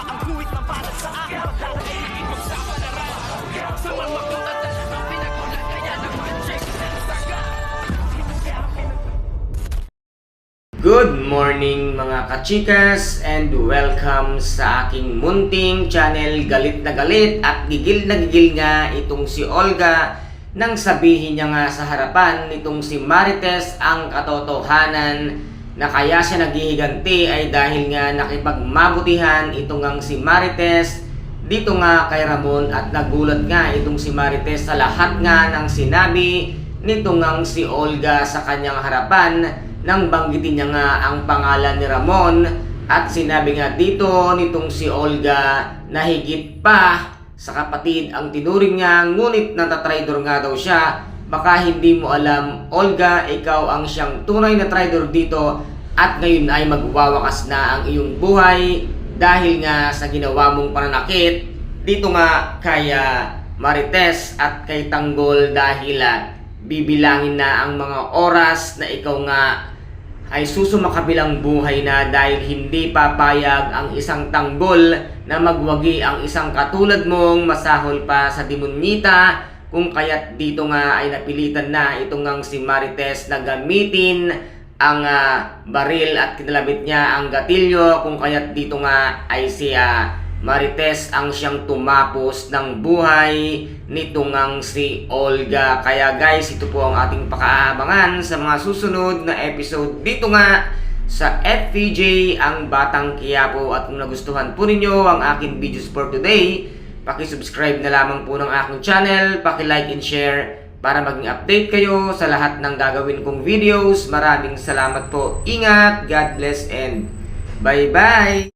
Ang guhit na para sa akin pagdadaig ipagsapalaran sa mga katatan ang pinagulat kaya naman check na saga. Good morning mga kachikas and welcome sa aking munting channel. Galit na galit at gigil na gigil nga itong si Olga nang sabihin niya nga sa harapan nitong si Marites ang katotohanan na kaya siya naghihiganti ay dahil nga nakipagmabutihan itong ngang si Marites dito nga kay Ramon, at nagulat nga itong si Marites sa lahat nga ng sinabi nitong ngang si Olga sa kanyang harapan nang banggitin niya nga ang pangalan ni Ramon. At sinabi nga dito nitong si Olga na higit pa sa kapatid ang tinuring niya, ngunit natatraidor nga daw siya. Baka hindi mo alam, Olga, ikaw ang siyang tunay na traidor dito at ngayon ay magwawakas na ang iyong buhay dahil nga sa ginawa mong pananakit dito nga kay Marites at kay Tanggol, dahil bibilangin na ang mga oras na ikaw nga ay susumakabilang buhay na dahil hindi papayag ang isang Tanggol na magwagi ang isang katulad mong masahol pa sa demonyita, kung kaya't dito nga ay napilitan na itong ngang si Marites na gamitin ang baril at kinalabit niya ang gatilyo, kung kaya't dito nga ay si Marites ang siyang tumapos ng buhay nitong ngang si Olga. Kaya guys, ito po ang ating pakaabangan sa mga susunod na episode dito nga sa FPJ ang Batang Quiapo. At kung nagustuhan po ninyo ang aking videos for today, paki-subscribe na lamang po ng aking channel, paki-like and share para maging update kayo sa lahat ng gagawin kong videos. Maraming salamat po. Ingat, God bless and bye-bye!